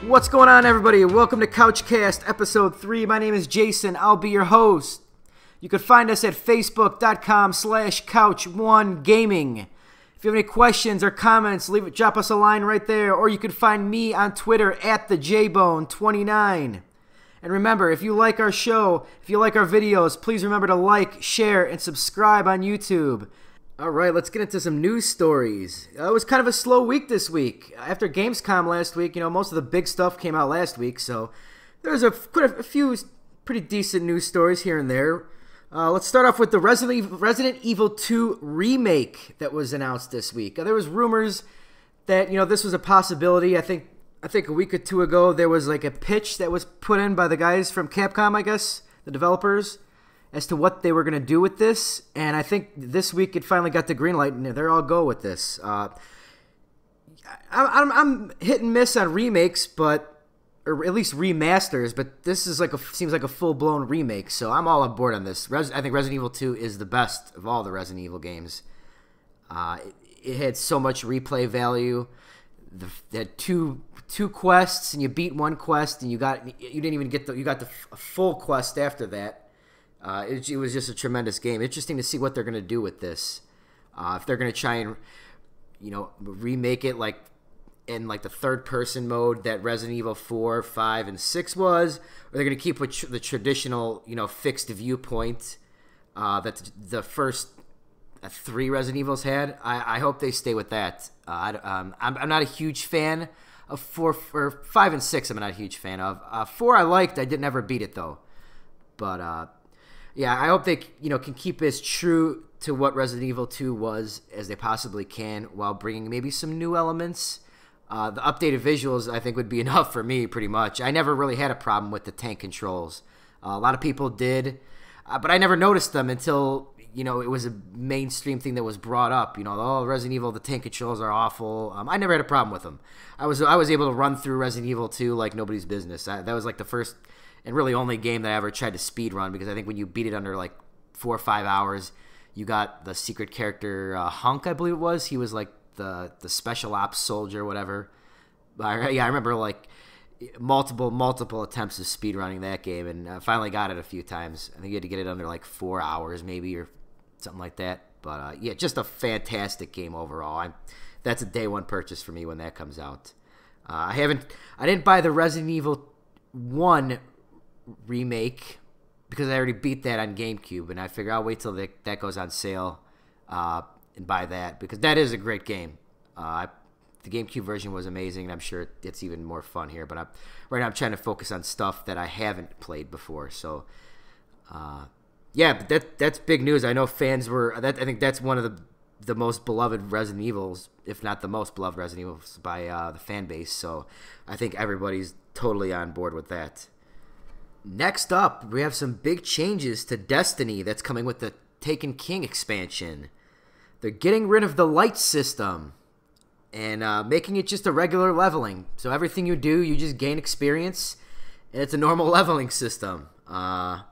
What's going on, everybody? Welcome to CouchCast Episode 3. My name is Jason. I'll be your host. You can find us at facebook.com/couch1gaming. If you have any questions or comments, drop us a line right there, or you can find me on Twitter at thejbone29. And remember, if you like our show, if you like our videos, please remember to like, share, and subscribe on YouTube. All right, let's get into some news stories. It was kind of a slow week this week. After Gamescom last week, most of the big stuff came out last week, so there's quite a few pretty decent news stories here and there. Let's start off with the Resident Evil 2 remake that was announced this week. There was rumors that this was a possibility. I think a week or two ago there was like a pitch that was put in by the guys from Capcom, I guess, the developers, as to what they were going to do with this. And I think this week it finally got the green light, and they're all go with this. I'm hit and miss on remakes, or at least remasters, but this is seems like a full-blown remake, so I'm all on board on this. I think Resident Evil 2 is the best of all the Resident Evil games. It had so much replay value. They had two quests, and you beat one quest, and you got the full quest after that. It was just a tremendous game. Interesting to see what they're going to do with this. If they're going to try and remake it in the third-person mode that Resident Evil 4, 5, and 6 was, or they're going to keep with the traditional, fixed viewpoint that the first 3 Resident Evils had. I hope they stay with that. I'm not a huge fan of 4, or 5 and 6. I'm not a huge fan of 4. I liked. I did never beat it though. But yeah, I hope they can keep as true to what Resident Evil 2 was as they possibly can, while bringing maybe some new elements. The updated visuals, I think, would be enough for me, pretty much. I never really had a problem with the tank controls. A lot of people did, but I never noticed them until, it was a mainstream thing that was brought up. Oh, Resident Evil, the tank controls are awful. I never had a problem with them. I was able to run through Resident Evil 2 like nobody's business. That was the first and really only game that I ever tried to speed run, because I think when you beat it under 4 or 5 hours, you got the secret character Hunk, I believe it was. He was the special ops soldier or whatever. Yeah, I remember multiple attempts of speedrunning that game, and I finally got it a few times. I think you had to get it under 4 hours maybe, or something like that. But yeah, just a fantastic game overall. That's a day one purchase for me when that comes out. I didn't buy the Resident Evil 1 remake because I already beat that on GameCube, and I figure I'll wait till that goes on sale and buy that, because that is a great game. The GameCube version was amazing, and I'm sure it's even more fun here. But right now I'm trying to focus on stuff that I haven't played before. So, yeah, but that's big news. I know fans were. I think that's one of the most beloved Resident Evils, if not the most beloved Resident Evils by the fan base. So I think everybody's totally on board with that. Next up, we have some big changes to Destiny that's coming with the Taken King expansion. They're getting rid of the light system and making it just a regular leveling. So everything you do, you just gain experience, and it's a normal leveling system. That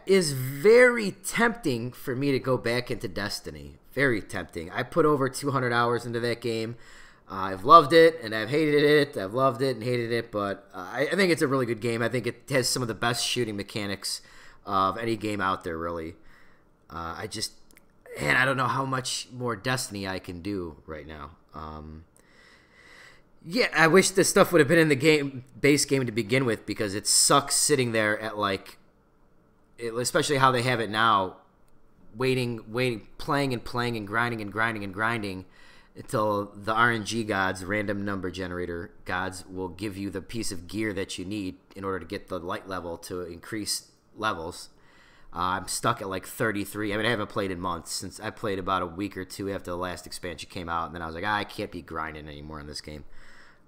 is very tempting for me to go back into Destiny. Very tempting. I put over 200 hours into that game. I've loved it, and I've hated it. I've loved it and hated it, but I think it's a really good game. I think it has some of the best shooting mechanics of any game out there, really. I don't know how much more Destiny I can do right now. Yeah, I wish this stuff would have been in the base game to begin with, because it sucks sitting there at especially how they have it now, waiting, playing and grinding until the RNG gods, random number generator gods, will give you the piece of gear that you need in order to get the light level to increase levels. I'm stuck at 33. I haven't played in months. Since I played about a week or two after the last expansion came out, and then I was like, I can't be grinding anymore in this game.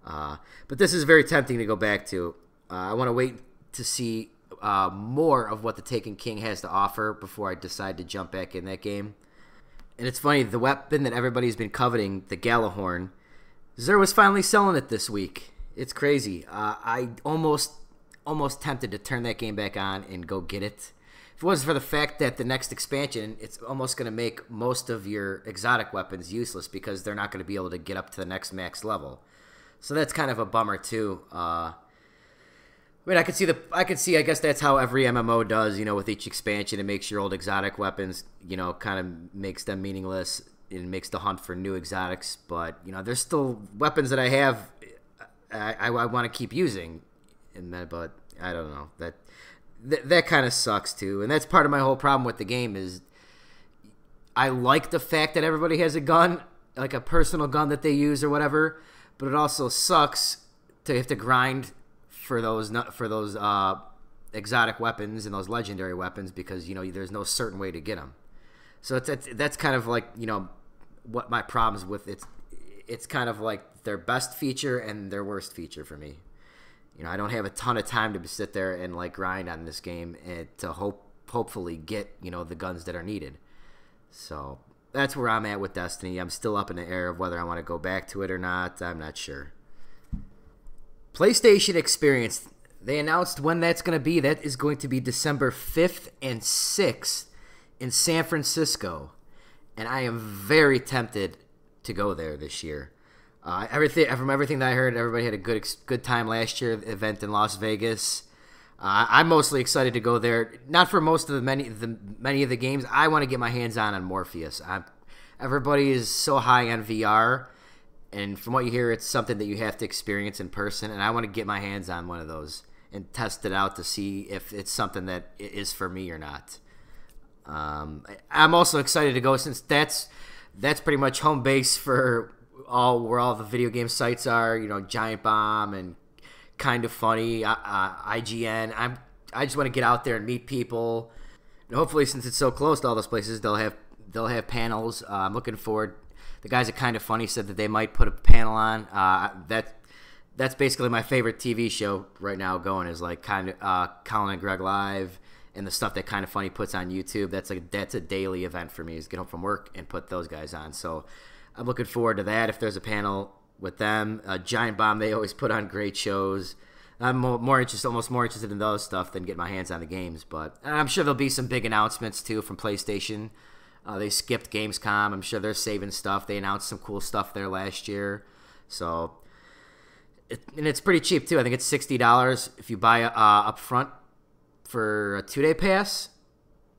But this is very tempting to go back to. I want to wait to see more of what the Taken King has to offer before I decide to jump back in that game. And it's funny, the weapon that everybody's been coveting, the Galahorn, Zer was finally selling it this week. It's crazy. I almost tempted to turn that game back on and go get it. If it wasn't for the fact that the next expansion, it's almost going to make most of your exotic weapons useless, because they're not going to be able to get up to the next max level. So that's kind of a bummer too. I mean, I could see. I guess that's how every MMO does. With each expansion, it makes your old exotic weapons, kind of makes them meaningless and makes the hunt for new exotics. But there's still weapons that I have. I want to keep using, but I don't know that kind of sucks too. And that's part of my whole problem with the game is I like the fact that everybody has a gun, like a personal gun that they use or whatever. But it also sucks to have to grind for those exotic weapons and those legendary weapons because there's no certain way to get them. So that's kind of like what my problems with it's kind of like their best feature and their worst feature for me. I don't have a ton of time to sit there and grind on this game and to hopefully get the guns that are needed. So that's where I'm at with Destiny. I'm still up in the air of whether I want to go back to it or not. I'm not sure. PlayStation Experience. They announced when that's going to be. That is going to be December 5th and 6th in San Francisco. And I am very tempted to go there this year. From everything that I heard, everybody had a good time last year. The event in Las Vegas. I'm mostly excited to go there. Not for many of the games. I want to get my hands on Morpheus. Everybody is so high on VR. And from what you hear, it's something that you have to experience in person. And I want to get my hands on one of those and test it out to see if it's something that is for me or not. I'm also excited to go since that's pretty much home base for where all the video game sites are. Giant Bomb and Kind of Funny, IGN. I just want to get out there and meet people. And hopefully, since it's so close to all those places, they'll have panels. I'm looking forward. The guys at Kind of Funny said that they might put a panel on. That's basically my favorite TV show right now going is Colin and Greg Live and the stuff that Kind of Funny puts on YouTube. That's a daily event for me is get home from work and put those guys on. So I'm looking forward to that if there's a panel with them. Giant Bomb, they always put on great shows. I'm almost more interested in those stuff than getting my hands on the games. But I'm sure there'll be some big announcements too from PlayStation. They skipped Gamescom. I'm sure they're saving stuff. They announced some cool stuff there last year. So, and it's pretty cheap, too. I think it's $60 if you buy up front for a 2-day pass.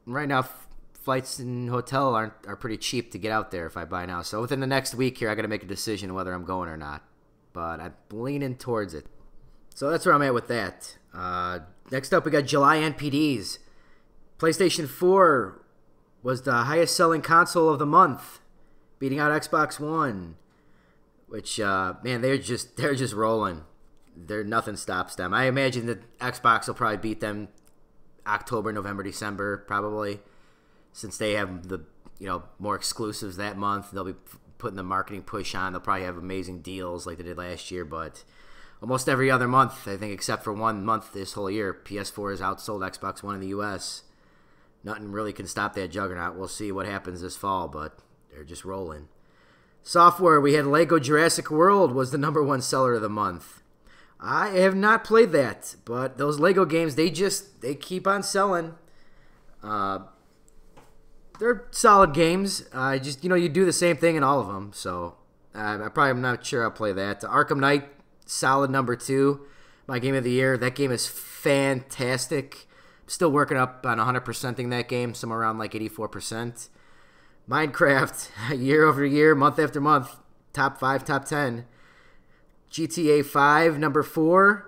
Right now, flights and hotel are pretty cheap to get out there if I buy now. So within the next week here, I got to make a decision whether I'm going or not. But I'm leaning towards it. So that's where I'm at with that. Next up, we got July NPDs. PlayStation 4 was the highest selling console of the month, beating out Xbox One, which man, they're just rolling. Nothing stops them. I imagine that Xbox will probably beat them October, November, December, probably, since they have the more exclusives that month. They'll be putting the marketing push on. They'll probably have amazing deals like they did last year, but almost every other month, I think, except for 1 month this whole year, PS4 has outsold Xbox One in the U.S. Nothing really can stop that juggernaut. We'll see what happens this fall, but they're just rolling. Software, we had Lego Jurassic World was the #1 seller of the month. I have not played that, but those Lego games, they keep on selling. They're solid games. You do the same thing in all of them, so I'm not sure I'll play that. Arkham Knight, solid #2, my game of the year. That game is fantastic. Still working up on 100%ing that game, somewhere around 84%. Minecraft, year over year, month after month, top 5, top 10. GTA 5, #4.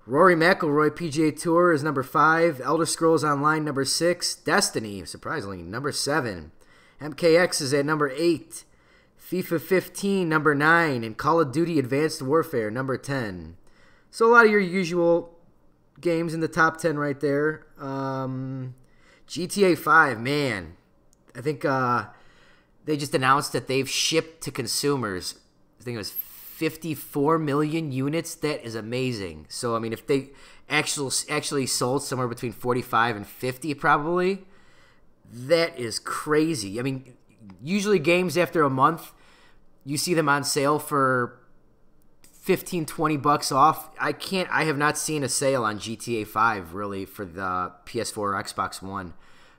Rory McIlroy, PGA Tour is #5. Elder Scrolls Online, #6. Destiny, surprisingly, #7. MKX is at #8. FIFA 15, #9. And Call of Duty Advanced Warfare, #10. So a lot of your usual games in the top 10 right there. GTA 5, man. I think they just announced that they've shipped to consumers, I think it was 54 million units. That is amazing. So, I mean, if they actually sold somewhere between 45 and 50 probably, that is crazy. I mean, usually games after a month, you see them on sale for $15-20 off. I have not seen a sale on GTA 5 really for the PS4 or Xbox One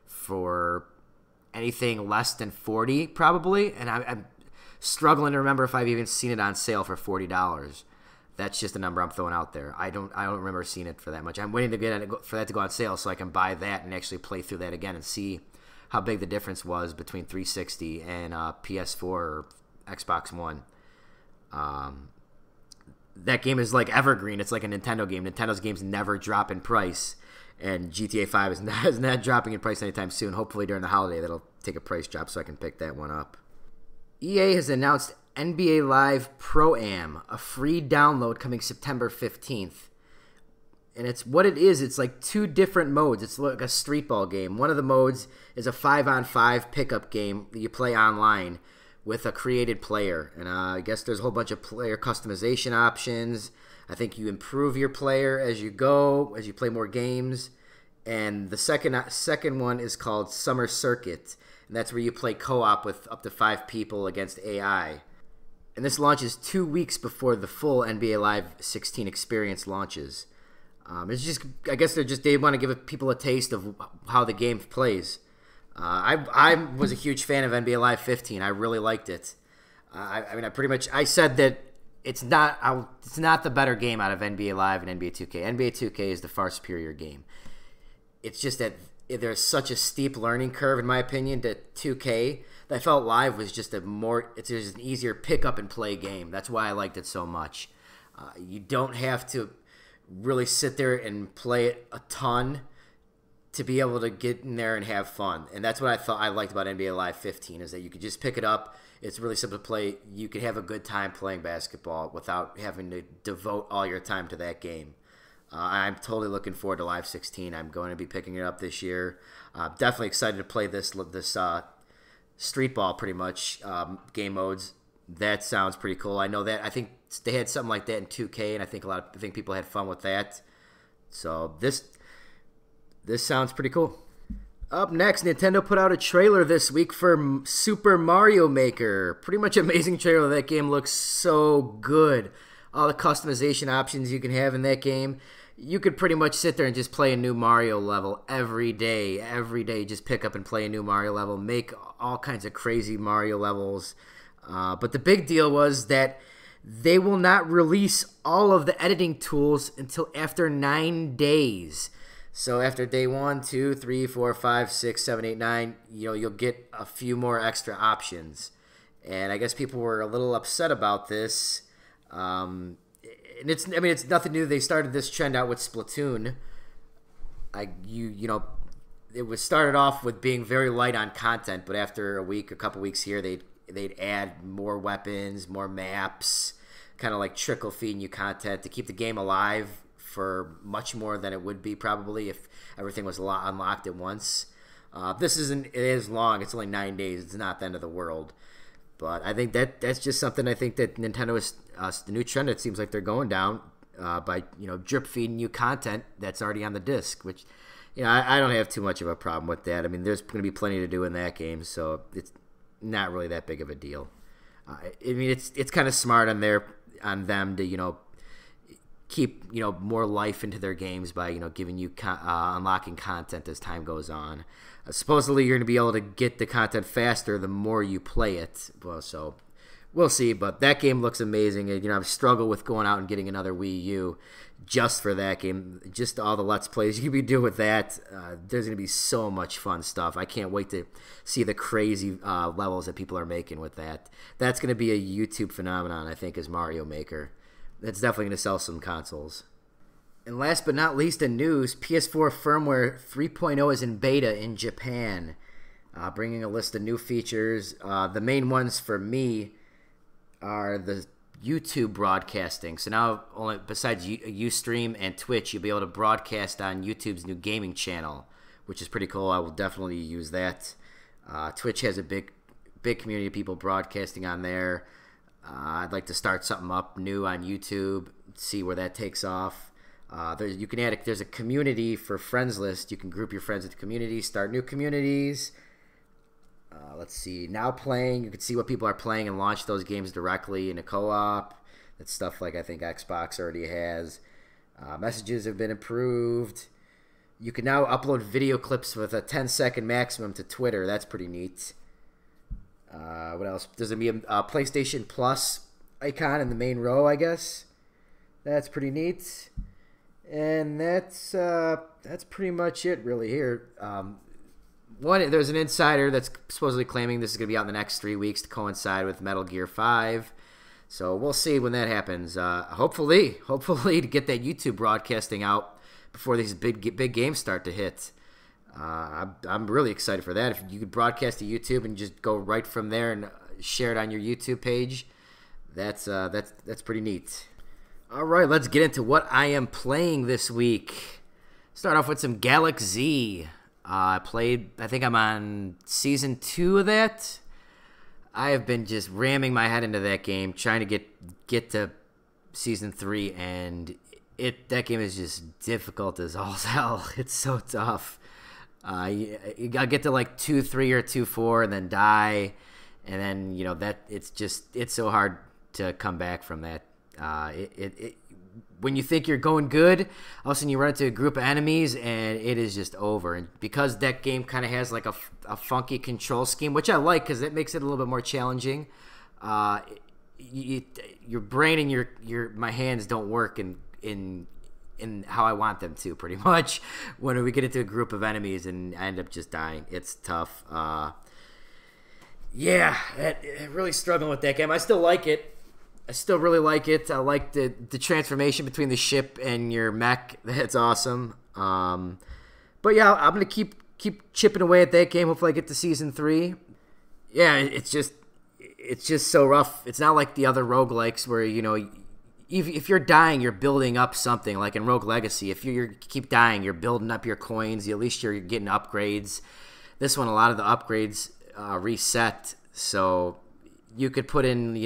for anything less than 40 probably, and I'm struggling to remember if I've even seen it on sale for $40. That's just a number I'm throwing out there. I don't remember seeing it for that much. I'm waiting to for that to go on sale so I can buy that and actually play through that again and see how big the difference was between 360 and PS4 or Xbox One. That game is like evergreen. It's like a Nintendo game. Nintendo's games never drop in price, and GTA 5 is not dropping in price anytime soon. Hopefully during the holiday that'll take a price drop so I can pick that one up. EA has announced NBA Live Pro-Am, a free download coming September 15th. And it's what it is. It's like 2 different modes. It's like a street ball game. One of the modes is a 5-on-5 pickup game that you play online with a created player. And I guess there's a whole bunch of player customization options. I think you improve your player as you go, as you play more games. And the second one is called Summer Circuit. And that's where you play co-op with up to 5 people against AI. And this launches 2 weeks before the full NBA Live 16 experience launches. It's just, I guess they want to give people a taste of how the game plays. I was a huge fan of NBA Live 15. I really liked it. I said that it's not the better game out of NBA Live and NBA 2K. NBA 2K is the far superior game. It's just that there's such a steep learning curve, in my opinion, to 2K. That I felt Live was just it's just an easier pick up and play game. That's why I liked it so much. You don't have to really sit there and play it a ton to be able to get in there and have fun. And that's what I thought I liked about NBA Live 15 is that you could just pick it up. It's really simple to play. You could have a good time playing basketball without having to devote all your time to that game. I'm totally looking forward to Live 16. I'm going to be picking it up this year. Definitely excited to play this street ball pretty much game modes. That sounds pretty cool. I know that. I think they had something like that in 2K, and I think people had fun with that. So this sounds pretty cool. Up next, Nintendo put out a trailer this week for Super Mario Maker. Pretty much amazing trailer. That game looks so good. All the customization options you can have in that game. You could pretty much sit there and just play a new Mario level every day. Every day, just pick up and play a new Mario level. Make all kinds of crazy Mario levels. But the big deal was that they will not release all of the editing tools until after 9 days. So after day 1, 2, 3, 4, 5, 6, 7, 8, 9, you'll get a few more extra options. And I guess people were a little upset about this. And it's nothing new. They started this trend out with Splatoon. It was started off with being very light on content, but after a couple weeks here, they'd add more weapons, more maps, kind of like trickle feeding you content to keep the game alive for much more than it would be probably if everything was unlocked at once. It is long. It's only 9 days. It's not the end of the world. But I think that's just something I think that Nintendo is the new trend. It seems like they're going down by drip feeding you content that's already on the disc, which I don't have too much of a problem with that. I mean, there's going to be plenty to do in that game, so it's not really that big of a deal. It's kind of smart on them to keep more life into their games by giving you unlocking content as time goes on. Supposedly you're going to be able to get the content faster the more you play it. Well, so we'll see. But that game looks amazing. And, I've struggled with going out and getting another Wii U just for that game. Just all the Let's Plays you can be doing with that. There's going to be so much fun stuff. I can't wait to see the crazy levels that people are making with that. That's going to be a YouTube phenomenon, I think, is Mario Maker. That's definitely going to sell some consoles. And last but not least in news, PS4 firmware 3.0 is in beta in Japan, bringing a list of new features. The main ones for me are the YouTube broadcasting. So now, besides Ustream and Twitch, you'll be able to broadcast on YouTube's new gaming channel, which is pretty cool. I will definitely use that. Twitch has a big community of people broadcasting on there. I'd like to start something up new on YouTube, see where that takes off. There's a community for friends list. You can group your friends into communities, start new communities. Let's see. Now playing, you can see what people are playing and launch those games directly in a co-op. That's stuff like I think Xbox already has. Messages have been improved. You can now upload video clips with a 10-second maximum to Twitter. That's pretty neat. What else? There's going to be a PlayStation Plus icon in the main row, I guess. That's pretty neat. And that's pretty much it really here. There's an insider that's supposedly claiming this is going to be out in the next 3 weeks to coincide with Metal Gear 5. So we'll see when that happens. Hopefully to get that YouTube broadcasting out before these big games start to hit. I'm really excited for that. If you could broadcast to YouTube and just go right from there and share it on your YouTube page, that's pretty neat. All right, let's get into what I am playing this week. Start off with some Galaxy. I think I'm on Season 2 of that. I have been just ramming my head into that game, trying to get to Season 3, and that game is just difficult as all hell. It's so tough. You gotta get to like 2-3 or 2-4 and then die, and then that it's so hard to come back from that. When you think you're going good, all of a sudden you run into a group of enemies and it is just over. And because that game kind of has like a funky control scheme, which I like because it makes it a little bit more challenging. Your brain and my hands don't work in how I want them to, pretty much, when we get into a group of enemies and I end up just dying. It's tough. Really struggling with that game. I still like it. I still really like it. I like the transformation between the ship and your mech. That's awesome. But yeah, I'm gonna keep chipping away at that game. Hopefully, I get to Season 3. Yeah, it's just so rough. It's not like the other roguelikes where if you're dying, you're building up something. Like in Rogue Legacy, if you keep dying, you're building up your coins. At least you're getting upgrades. This one, a lot of the upgrades reset, so you could put in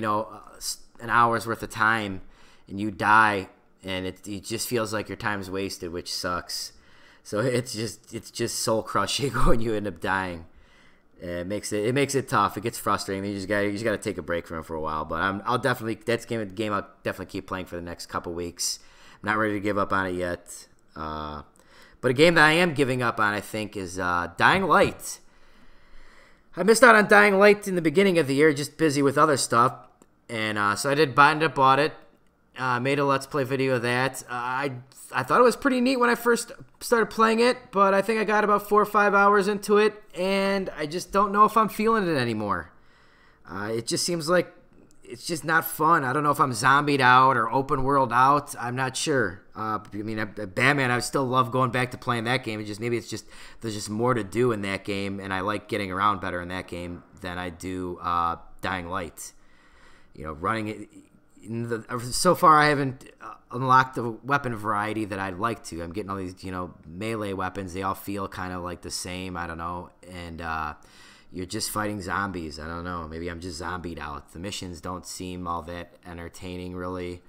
an hour's worth of time and you die, and it just feels like your time's wasted, which sucks. So it's just soul crushing when you end up dying. It makes it tough. It gets frustrating. You just gotta take a break from it for a while. But I'll definitely I'll definitely keep playing for the next couple weeks. I'm not ready to give up on it yet. But a game that I am giving up on, I think, is Dying Light. I missed out on Dying Light in the beginning of the year, just busy with other stuff. And so I ended up bought it, made a Let's Play video of that. I thought it was pretty neat when I first started playing it, but I think I got about 4 or 5 hours into it, and I just don't know if I'm feeling it anymore. It just seems like it's just not fun. I don't know if I'm zombied out or open world out. I'm not sure. Batman, I still love going back to playing that game. Maybe there's just more to do in that game, and I like getting around better in that game than I do Dying Light. Running it so far, I haven't unlocked the weapon variety that I'd like to. I'm getting all these, melee weapons. They all feel kind of like the same. I don't know. And you're just fighting zombies. I don't know. Maybe I'm just zombied out. The missions don't seem all that entertaining, really.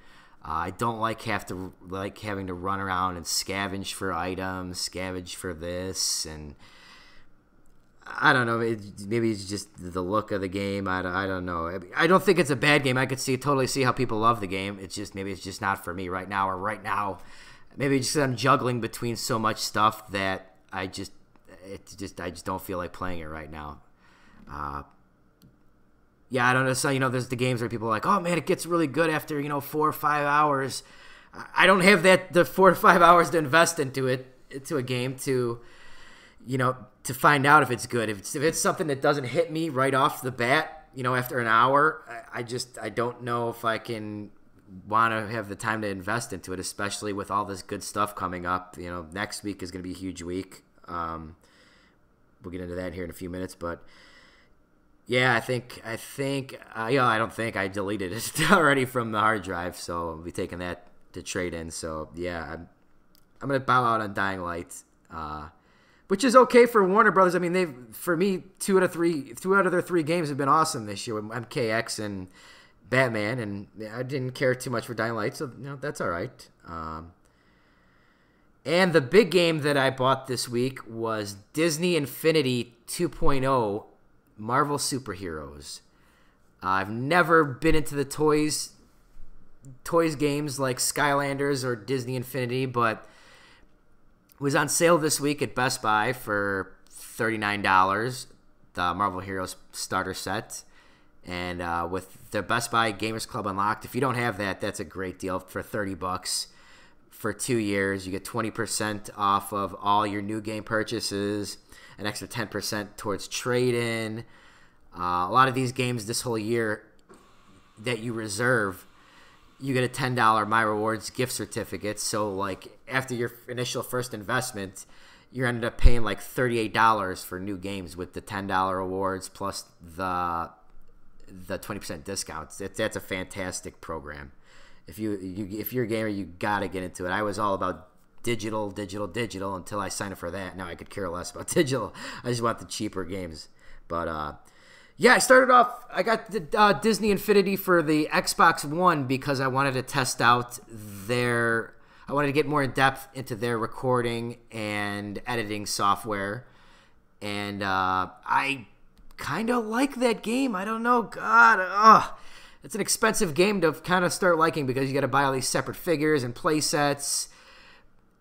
I don't like having to run around and scavenge for items, scavenge for this, and I don't know. Maybe it's just the look of the game. I don't know. I don't think it's a bad game. I could totally see how people love the game. Maybe it's just not for me right now. Maybe just I'm juggling between so much stuff that I just don't feel like playing it right now. I don't know. So there's the games where people are like, oh man, it gets really good after 4 or 5 hours. I don't have the 4 to 5 hours to invest into a game to find out if it's good. If it's something that doesn't hit me right off the bat, after an hour, I don't know if I can want to have the time to invest into it, especially with all this good stuff coming up. Next week is going to be a huge week. We'll get into that here in a few minutes, but yeah, I deleted it already from the hard drive, so I'll be taking that to trade in. So yeah, I'm going to bow out on Dying Light. Which is okay for Warner Brothers. I mean, for me, 2 out of their 3 games have been awesome this year with MKX and Batman, and I didn't care too much for Dying Light, so that's all right. And the big game that I bought this week was Disney Infinity 2.0 Marvel Superheroes. I've never been into the toys games like Skylanders or Disney Infinity, but it was on sale this week at Best Buy for $39, the Marvel Heroes starter set. And with the Best Buy Gamers Club Unlocked, if you don't have that, that's a great deal for $30 for 2 years. You get 20% off of all your new game purchases, an extra 10% towards trade-in. A lot of these games this whole year that you reserve, you get a $10 My Rewards gift certificate. So like after your initial first investment, you ended up paying like $38 for new games with the $10 rewards plus the 20% discounts. That's a fantastic program. If you're a gamer, you gotta get into it. I was all about digital until I signed up for that. Now I could care less about digital. I just want the cheaper games. But yeah, I started off. I got the Disney Infinity for the Xbox One because I wanted to test out their. I wanted to get more in depth into their recording and editing software, and I kind of like that game. I don't know, God, it's an expensive game to kind of start liking because you got to buy all these separate figures and play sets,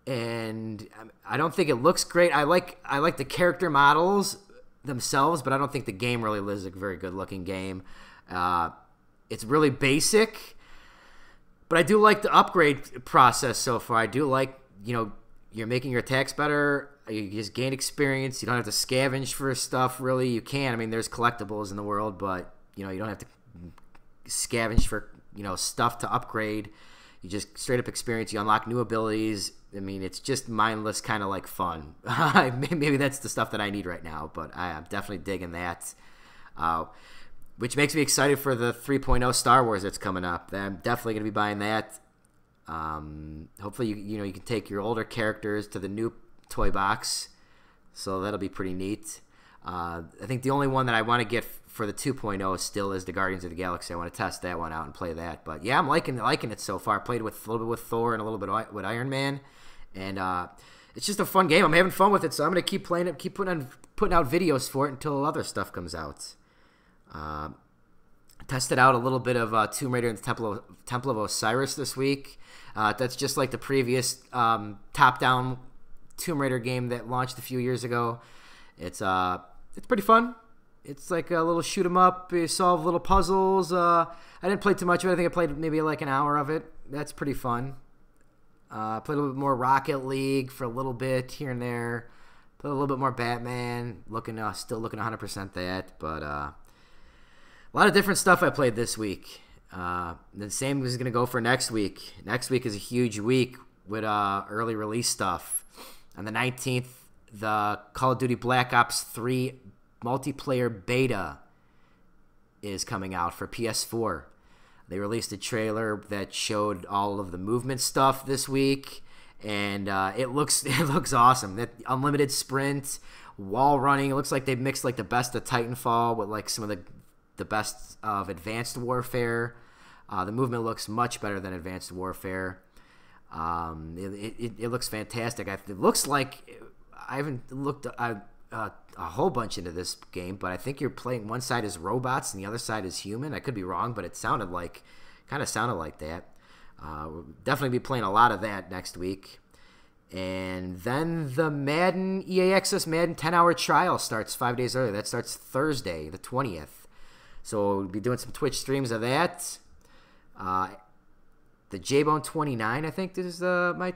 and I don't think it looks great. I like the character models themselves, but I don't think the game really is a very good looking game. It's really basic, but I do like the upgrade process so far. I do like, you're making your attacks better. You just gain experience. You don't have to scavenge for stuff, really. You can. I mean, there's collectibles in the world, but, you don't have to scavenge for, stuff to upgrade. You just straight up experience. You unlock new abilities. I mean, it's just mindless, kind of like fun. Maybe that's the stuff that I need right now, but I am definitely digging that. Which makes me excited for the 3.0 Star Wars that's coming up. I'm definitely going to be buying that. Hopefully, you can take your older characters to the new toy box, so that'll be pretty neat. I think the only one that I want to get for the 2.0 still is the Guardians of the Galaxy. I want to test that one out and play that. But yeah, I'm liking it so far. I played with a little bit with Thor and a little bit with Iron Man, and it's just a fun game. I'm having fun with it, so I'm gonna keep playing it, keep putting out videos for it until other stuff comes out. Tested out a little bit of Tomb Raider and the Temple of Osiris this week. That's just like the previous top-down Tomb Raider game that launched a few years ago. It's pretty fun. It's like a little shoot 'em up. You solve little puzzles. I didn't play too much of it. I think I played maybe like an hour of it. That's pretty fun. Played a little bit more Rocket League for a little bit here and there. Played a little bit more Batman. Still looking 100% that, but a lot of different stuff I played this week. The same is going to go for next week. Next week is a huge week with early release stuff. On the 19th, the Call of Duty Black Ops 3 multiplayer beta is coming out for PS4. They released a trailer that showed all of the movement stuff this week, and it looks awesome. That unlimited sprint, wall running. It looks like they've mixed like the best of Titanfall with like some of the best of Advanced Warfare. The movement looks much better than Advanced Warfare. It looks fantastic. It looks like I haven't looked a whole bunch into this game, but I think you're playing one side is robots and the other side is human. I could be wrong, but it sounded like that. We'll definitely be playing a lot of that next week. And then the Madden EA Access Madden 10-hour trial starts 5 days earlier. That starts Thursday, the 20th. So we'll be doing some Twitch streams of that. The JBone29, I think this is the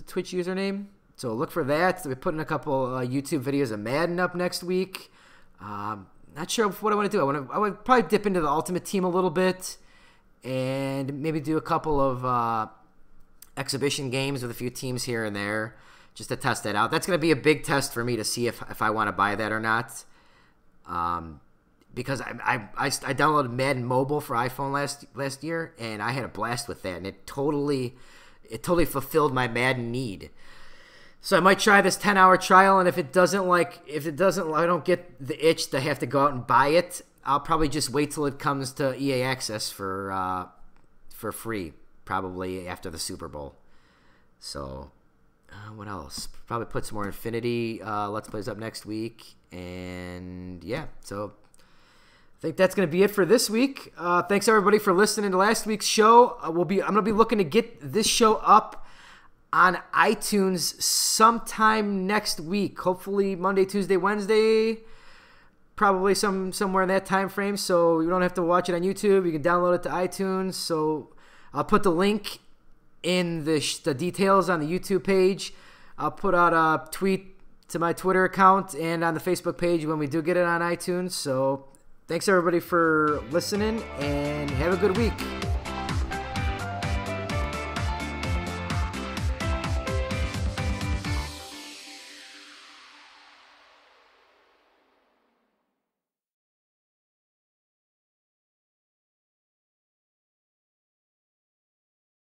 Twitch username. So look for that. We're putting a couple YouTube videos of Madden up next week. Not sure what I want to do. I would probably dip into the Ultimate Team a little bit, and maybe do a couple of exhibition games with a few teams here and there, just to test that out. That's going to be a big test for me to see if I want to buy that or not. Because I downloaded Madden Mobile for iPhone last year, and I had a blast with that, and it totally fulfilled my Madden need. So I might try this 10-hour trial, and if it doesn't, I don't get the itch to have to go out and buy it, I'll probably just wait till it comes to EA Access for free, probably after the Super Bowl. So what else? Probably put some more Infinity Let's Plays up next week, and yeah, so I think that's going to be it for this week. Thanks everybody for listening to last week's show. I'm going to be looking to get this show up on iTunes sometime next week. Hopefully Monday, Tuesday, Wednesday. probably somewhere in that time frame, so you don't have to watch it on YouTube. You can download it to iTunes. So I'll put the link in the details on the YouTube page. I'll put out a tweet to my Twitter account and on the Facebook page when we do get it on iTunes. So thanks everybody for listening, and have a good week.